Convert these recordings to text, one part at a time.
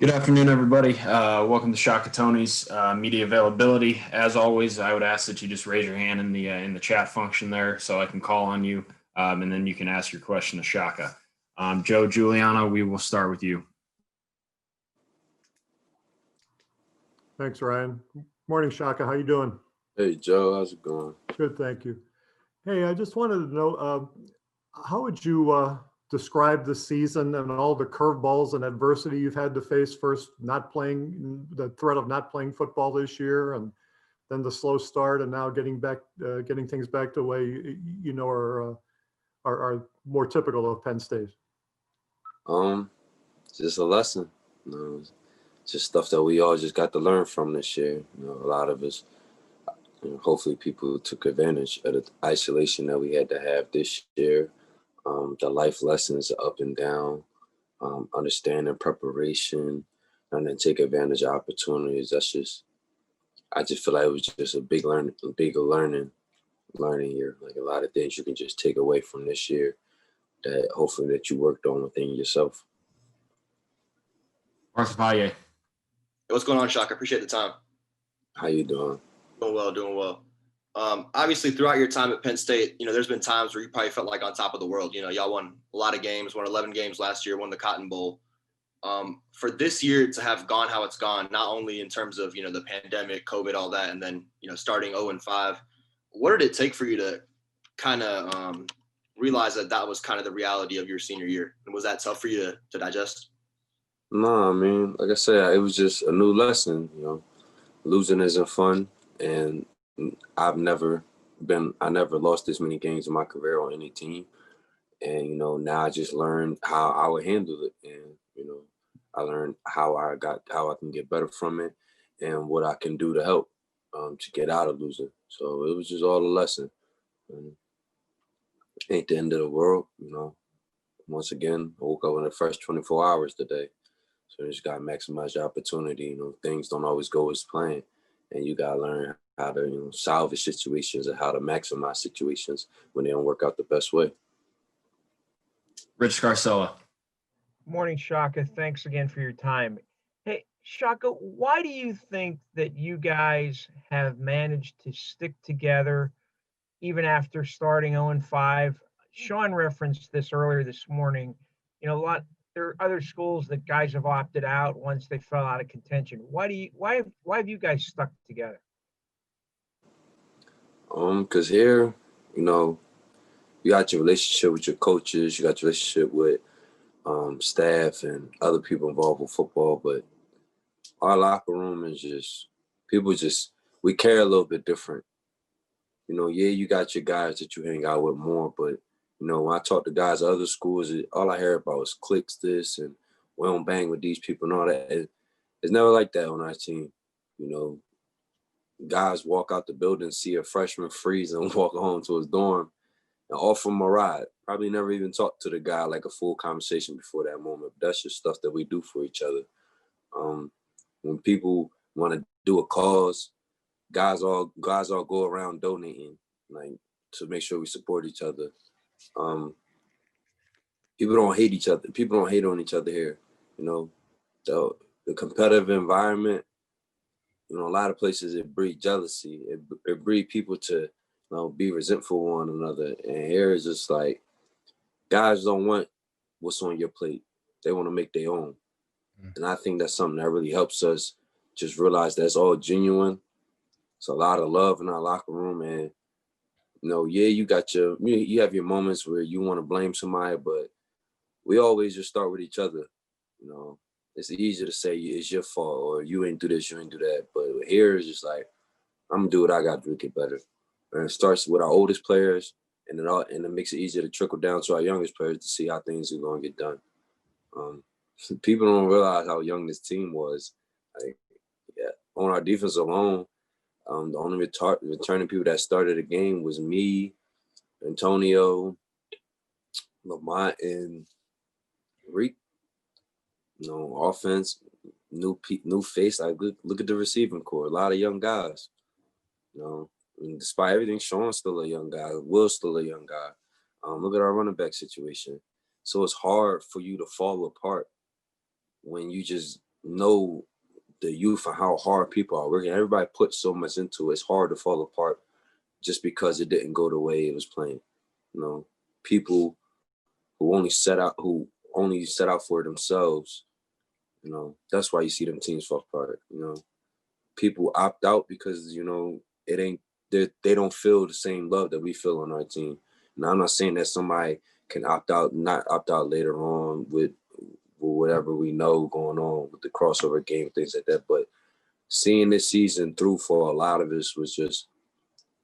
Good afternoon, everybody. Welcome to Shaka Toney's media availability. As always, I would ask that you just raise your hand in the chat function there, so I can call on you, and then you can ask your question to Shaka. Joe Giuliano, we will start with you. Thanks, Ryan. Morning, Shaka. How you doing? Hey, Joe. How's it going? Good, thank you. Hey, I just wanted to know, how would you describe the season and all the curveballs and adversity you've had to face? First, not playing, the threat of not playing football this year, and then the slow start, and now getting things back to the way are more typical of Penn State. Just a lesson. Just stuff that we all just got to learn from this year. A lot of us. Hopefully, people took advantage of the isolation that we had to have this year. The life lessons, up and down, understanding preparation, and then take advantage of opportunities. I just feel like it was just a big learning year. Like a lot of things you can just take away from this year that hopefully that you worked on within yourself. Arthur Paye. What's going on, Shaka? Appreciate the time. How you doing? Doing well. Obviously, throughout your time at Penn State, there's been times where you probably felt like on top of the world. Y'all won a lot of games, won 11 games last year, won the Cotton Bowl. For this year to have gone how it's gone, not only in terms of, the pandemic, COVID, all that, and then, starting 0-5, what did it take for you to kind of realize that was kind of the reality of your senior year? And was that tough for you to digest? No, I mean, like I said, it was just a new lesson. Losing isn't fun, and I never lost this many games in my career on any team. And, now I just learned how I would handle it. And, I learned how I can get better from it and what I can do to help to get out of losing. So it was just all a lesson. And ain't the end of the world, Once again, I woke up in the first 24 hours today. So you just got to maximize your opportunity. Things don't always go as planned. And you got to learn how to salvage situations and how to maximize situations when they don't work out the best way. Rich Scarcella. Morning, Shaka. Thanks again for your time. Hey, Shaka, why do you think that you guys have managed to stick together even after starting 0-5? Sean referenced this earlier this morning. There are other schools that guys have opted out once they fell out of contention. Why have you guys stuck together? Because here, you got your relationship with your coaches, you got your relationship with staff and other people involved with football, but our locker room is we care a little bit different. You got your guys that you hang out with more, but when I talk to guys at other schools, all I hear about is clicks this and we don't bang with these people and all that. It's never like that on our team. Guys walk out the building, see a freshman freeze and walk home to his dorm and offer him a ride. Probably never even talked to the guy like a full conversation before that moment. But that's just stuff that we do for each other. When people want to do a cause, guys all go around donating, like to make sure we support each other. People don't hate each other. People don't hate on each other here. The competitive environment, a lot of places it breeds jealousy. It breeds people to be resentful of one another. And here it's just like guys don't want what's on your plate. They want to make their own. And I think that's something that really helps us just realize that's all genuine. It's a lot of love in our locker room. And, you have your moments where you want to blame somebody, but we always just start with each other. It's easy to say it's your fault or you ain't do this, you ain't do that. But here it's just like, I'm going to do what I got to do to get better. And it starts with our oldest players, and it makes it easier to trickle down to our youngest players to see how things are going to get done. People don't realize how young this team was. On our defense alone, the only returning people that started the game was me, Antonio, Lamont, and Reek. Offense, new face. Like look at the receiving core. A lot of young guys. Despite everything, Sean's still a young guy. Will's still a young guy. Look at our running back situation. So it's hard for you to fall apart when you just know the youth and how hard people are working. Everybody puts so much into it. It's hard to fall apart just because it didn't go the way it was planned. You know, people who only set out for themselves. You know, that's why you see them teams fall apart. You know, people opt out because, you know, it ain't they don't feel the same love that we feel on our team. Now, I'm not saying that somebody can not opt out later on with whatever we know going on with the crossover game, things like that. But seeing this season through for a lot of us was just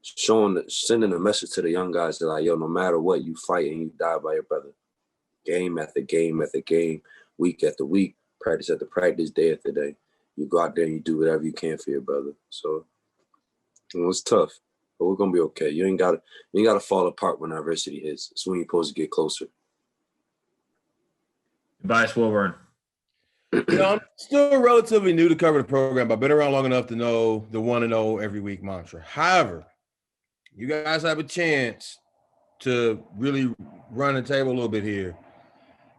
sending a message to the young guys that, like, yo, no matter what, you fight and you die by your brother. Game after game after game, week after week, practice after practice, day after day. You go out there and you do whatever you can for your brother. So it was tough, but we're gonna be okay. You ain't gotta fall apart when adversity hits. It's when you're supposed to get closer. Tobias Wilburn. You know, I'm still relatively new to cover the program, but I've been around long enough to know the 1-0 every week mantra. However, you guys have a chance to really run the table a little bit here.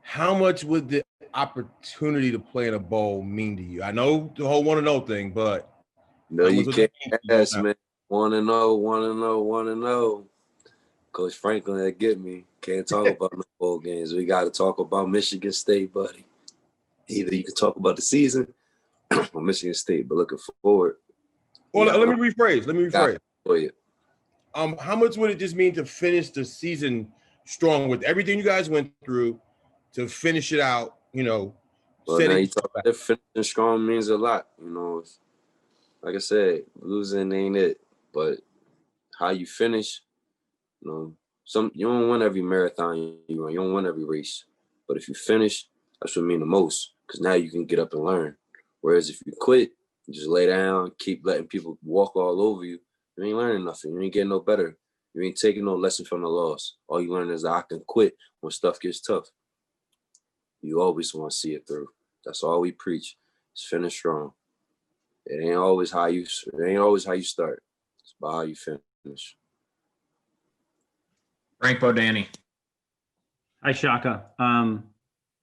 How much would the opportunity to play in a bowl mean to you? I know the whole 1-0 thing, but No, you can't ask, man. 1-0, 1-0, 1-0. Coach Franklin, that get me. Can't talk about no bowl games. We got to talk about Michigan State, buddy. Either you can talk about the season or Michigan State, but looking forward. Well, let me rephrase. How much would it just mean to finish the season strong with everything you guys went through, to finish it out, you know? Well, now you talk about finishing strong means a lot. You know, like I said, losing ain't it, but how you finish, you know, you don't win every marathon you run. You don't win every race. But if you finish, that's what mean the most, because now you can get up and learn. Whereas if you quit, you just lay down, keep letting people walk all over you, you ain't learning nothing. You ain't getting no better. You ain't taking no lesson from the loss. All you learn is that I can quit when stuff gets tough. You always want to see it through. That's all we preach. Is finish strong. It ain't always how you start. It's about how you finish. Frank Bodani. Hi, Shaka.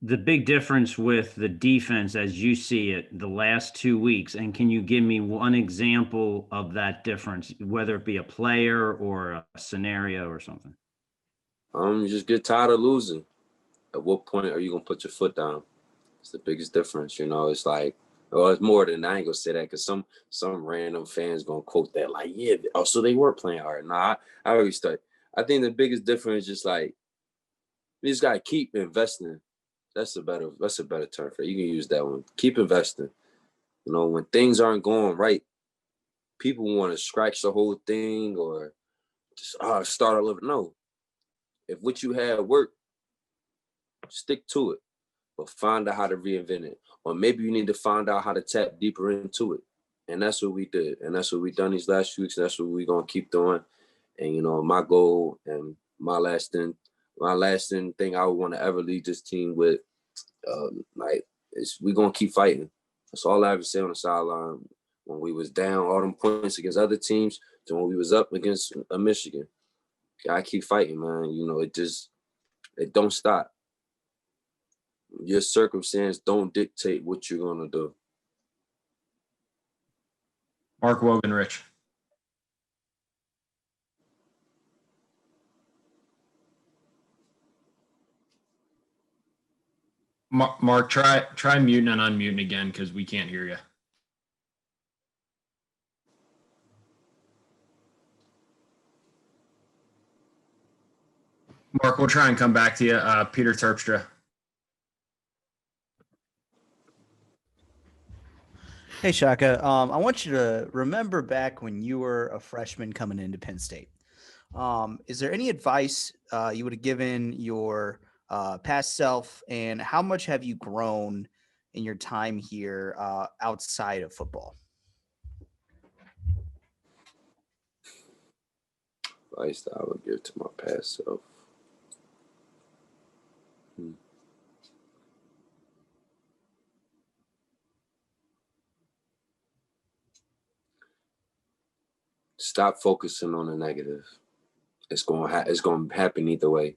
The big difference with the defense, as you see it, the last 2 weeks, and can you give me one example of that difference, whether it be a player or a scenario or something? You just get tired of losing. At what point are you gonna put your foot down? It's the biggest difference. You know, it's like, well, it's more than, I ain't gonna say that because some random fans gonna quote that like, yeah, oh, so they were playing hard. Nah, I already started. I think the biggest difference is just like, you just gotta keep investing. That's a better term for it. You can use that one. Keep investing. You know, when things aren't going right, people want to scratch the whole thing or just start all over. No. If what you had worked, stick to it. But find out how to reinvent it. Or maybe you need to find out how to tap deeper into it. And that's what we did. And that's what we done these last few weeks. And that's what we're gonna keep doing. And you know, my goal and my lasting thing I would want to ever lead this team with, is we're gonna keep fighting. That's all I ever say on the sideline when we was down all them points against other teams to when we was up against Michigan. I keep fighting, man. You know, it don't stop. Your circumstance don't dictate what you're gonna do. Mark Woganrich. Mark, try muting and unmuting again because we can't hear you. Mark, we'll try and come back to you. Peter Terpstra. Hey, Shaka. I want you to remember back when you were a freshman coming into Penn State. Is there any advice you would have given your past self, and how much have you grown in your time here outside of football? Advice that I would give to my past self. Stop focusing on the negative. It's going to happen either way.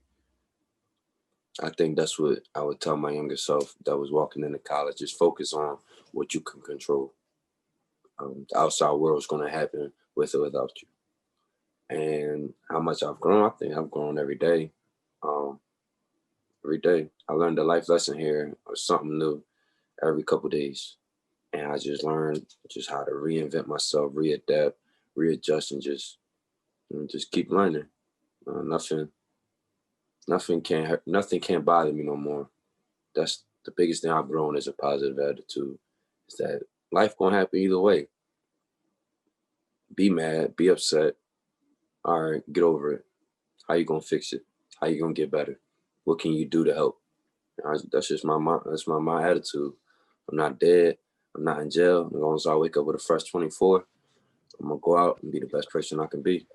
I think that's what I would tell my younger self that was walking into college. Just focus on what you can control. The outside world is going to happen with or without you. And how much I've grown, I think I've grown every day. Every day. I learned a life lesson here or something new every couple of days. And I just learned just how to reinvent myself, readapt, readjust, and just keep learning. Nothing can't bother me no more. That's the biggest thing I've grown is a positive attitude. Is that life gonna happen either way. Be mad, be upset. All right, get over it. How you gonna fix it? How you gonna get better? What can you do to help? That's just my attitude. I'm not dead. I'm not in jail. As long as I wake up with a fresh 24, I'm gonna go out and be the best person I can be.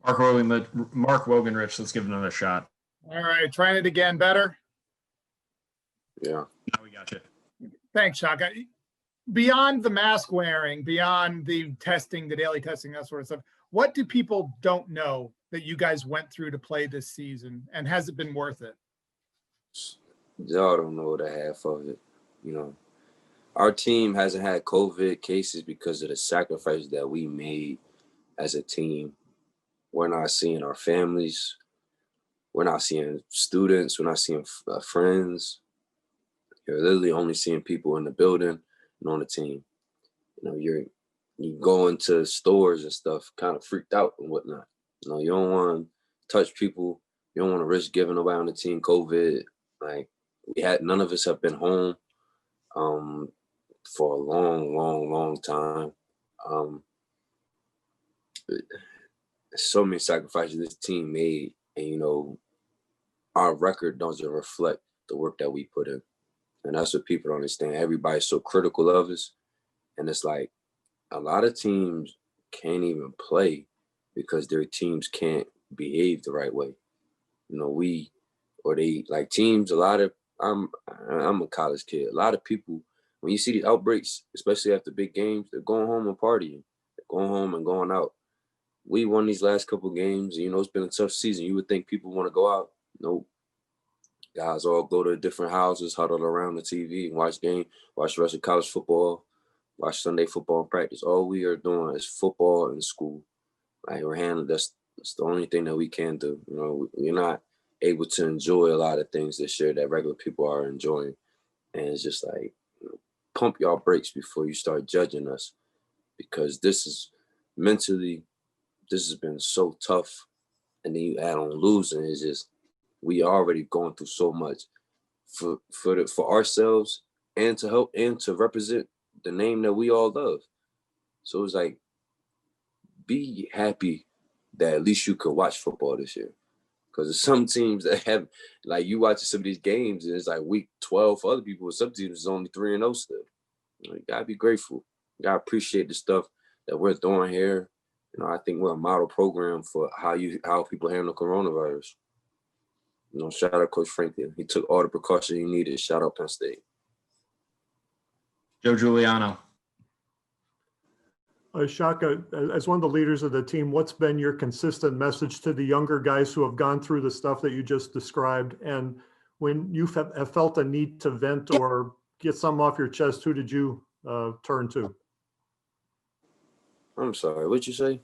Mark Wogenrich, let's give it another shot. All right, trying it again. Better? Yeah. Now we got you. Thanks, Shaka. Beyond the mask wearing, beyond the testing, the daily testing, that sort of stuff, what do people don't know that you guys went through to play this season, and has it been worth it? Y'all don't know the half of it. Our team hasn't had COVID cases because of the sacrifice that we made as a team. We're not seeing our families. We're not seeing students. We're not seeing friends. You're literally only seeing people in the building and on the team. You go into stores and stuff kind of freaked out and whatnot. You don't want to touch people. You don't want to risk giving away on the team COVID. Like, none of us have been home for a long, long, long time. So many sacrifices this team made, and our record doesn't reflect the work that we put in. And that's what people don't understand. Everybody's so critical of us. And it's like a lot of teams can't even play because their teams can't behave the right way. Teams, I'm a college kid. A lot of people, when you see the outbreaks, especially after big games, they're going home and partying. They're going home and going out. We won these last couple of games. It's been a tough season. You would think people want to go out. Nope. Guys all go to different houses, huddle around the TV, and watch the rest of college football, watch Sunday football and practice. All we are doing is football and school. That's the only thing that we can do. We're not able to enjoy a lot of things this year that regular people are enjoying. And it's just like, pump y'all brakes before you start judging us, because this has been so tough. And then you add on losing, it's just, we already going through so much for ourselves and to help and to represent the name that we all love. So it's like, be happy that at least you could watch football this year. Because there's some teams that have, like, you watching some of these games and it's like week 12 for other people. Some teams is only 3-0 still. You gotta be grateful. You gotta appreciate the stuff that we're doing here. I think we're a model program for how people handle coronavirus. Shout out Coach Franklin. He took all the precautions he needed. Shout out Penn State. Joe Giuliano. Shaka, as one of the leaders of the team, what's been your consistent message to the younger guys who have gone through the stuff that you just described? And when you have felt a need to vent or get something off your chest, who did you turn to? I'm sorry, what'd you say?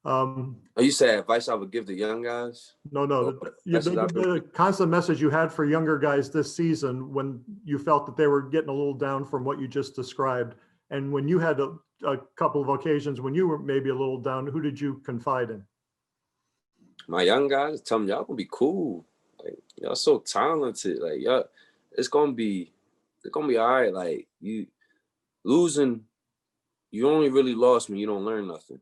You said advice I would give the young guys? No. The constant message you had for younger guys this season when you felt that they were getting a little down from what you just described. And when you had a couple of occasions when you were maybe a little down, who did you confide in? My young guys, tell them y'all gonna be cool. Like, y'all so talented. Like, y'all, it's gonna be all right. Like, you losing, you only really lost when you don't learn nothing.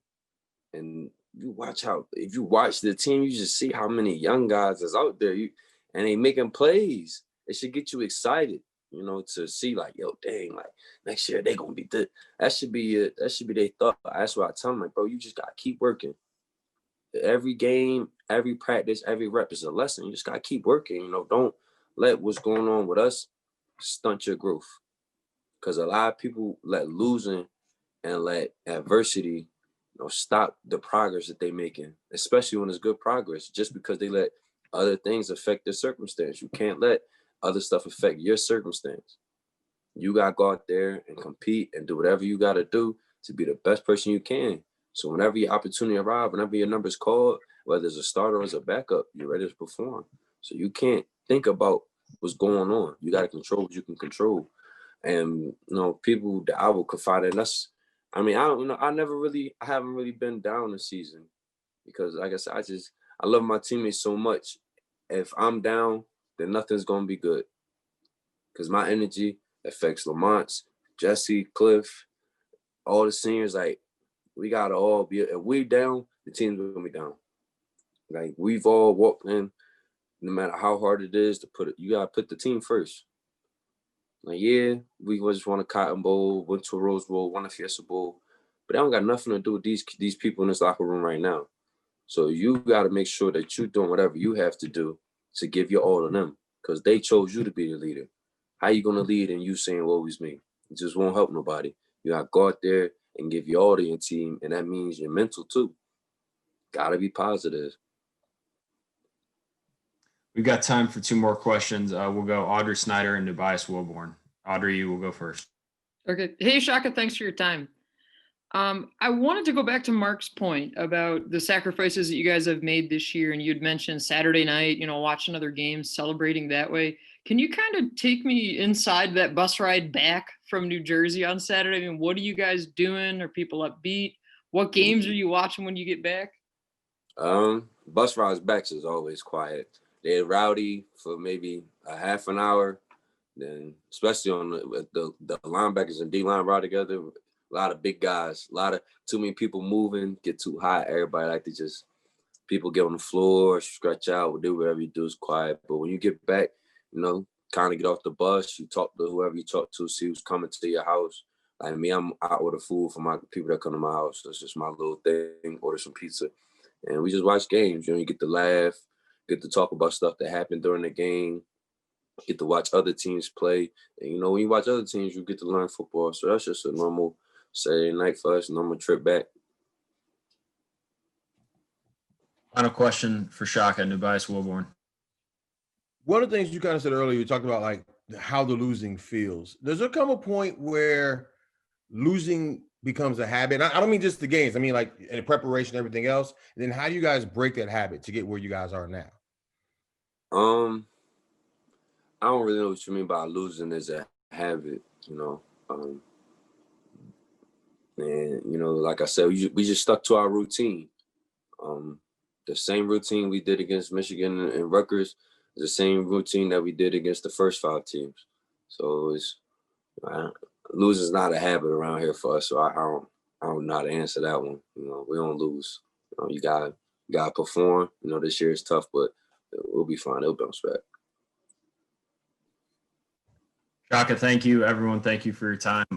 And if you watch the team, you just see how many young guys is out there. And they making plays. It should get you excited, to see like, yo, dang, like next year they gonna be good. That should be it. That should be their thought. That's what I tell them, like, bro, you just gotta keep working. Every game, every practice, every rep is a lesson. You just gotta keep working. Don't let what's going on with us stunt your growth. Because a lot of people let losing and let adversity stop the progress that they making, especially when it's good progress, just because they let other things affect their circumstance. You can't let other stuff affect your circumstance. You got to go out there and compete and do whatever you got to do to be the best person you can. So whenever your opportunity arrives, whenever your number's called, whether it's a starter or as a backup, you're ready to perform. So you can't think about what's going on. You got to control what you can control. And, people that I will confide in us. I mean, I haven't really been down this season because, like I said, I love my teammates so much. If I'm down, then nothing's going to be good because my energy affects Lamont's, Jesse, Cliff, all the seniors. Like, we got to all be, if we down, the team's going to be down. Like, we've all walked in, no matter how hard it is to put it, you got to put the team first. Like, yeah, we just won a Cotton Bowl, went to a Rose Bowl, won a Fiesta Bowl, but that don't got nothing to do with these people in this locker room right now. So you got to make sure that you're doing whatever you have to do to give your all to them because they chose you to be the leader. How you going to lead and you saying, woe is me? It just won't help nobody. You got to go out there and give your all to your team, and that means your mental too. Got to be positive. We've got time for 2 more questions. We'll go Audrey Snyder and Tobias Wilborn. Audrey, you will go first. Okay. Hey, Shaka, thanks for your time. I wanted to go back to Mark's point about the sacrifices that you guys have made this year. And you'd mentioned Saturday night, watching other games, celebrating that way. Can you kind of take me inside that bus ride back from New Jersey on Saturday? I mean, what are you guys doing? Are people upbeat? What games are you watching when you get back? Bus rides back is always quiet. They're rowdy for maybe a half an hour. Then, especially on the linebackers and D-line ride together, a lot of big guys, too many people moving, get too hot. Everybody like to people get on the floor, stretch out, do whatever you do is quiet. But when you get back, kind of get off the bus, you talk to whoever you talk to, see who's coming to your house. Like me, I'm out with a food for my people that come to my house. That's just my little thing, order some pizza. And we just watch games. You get to laugh, get to talk about stuff that happened during the game, get to watch other teams play. And, when you watch other teams, you get to learn football. So that's just a normal Saturday night for us, normal trip back. Final question for Shaka and Tobias Wilborn. One of the things you kind of said earlier, you talked about like how the losing feels. Does there come a point where losing becomes a habit? I don't mean just the games. I mean like in preparation, everything else. And then how do you guys break that habit to get where you guys are now? I don't really know what you mean by losing as a habit, and like I said, we just stuck to our routine. The same routine we did against Michigan and Rutgers is the same routine that we did against the first 5 teams. So losing is not a habit around here for us. So I don't know how to answer that one. We don't lose. You gotta perform. This year is tough, but we'll be fine. It'll bounce back. Shaka, thank you. Everyone, thank you for your time.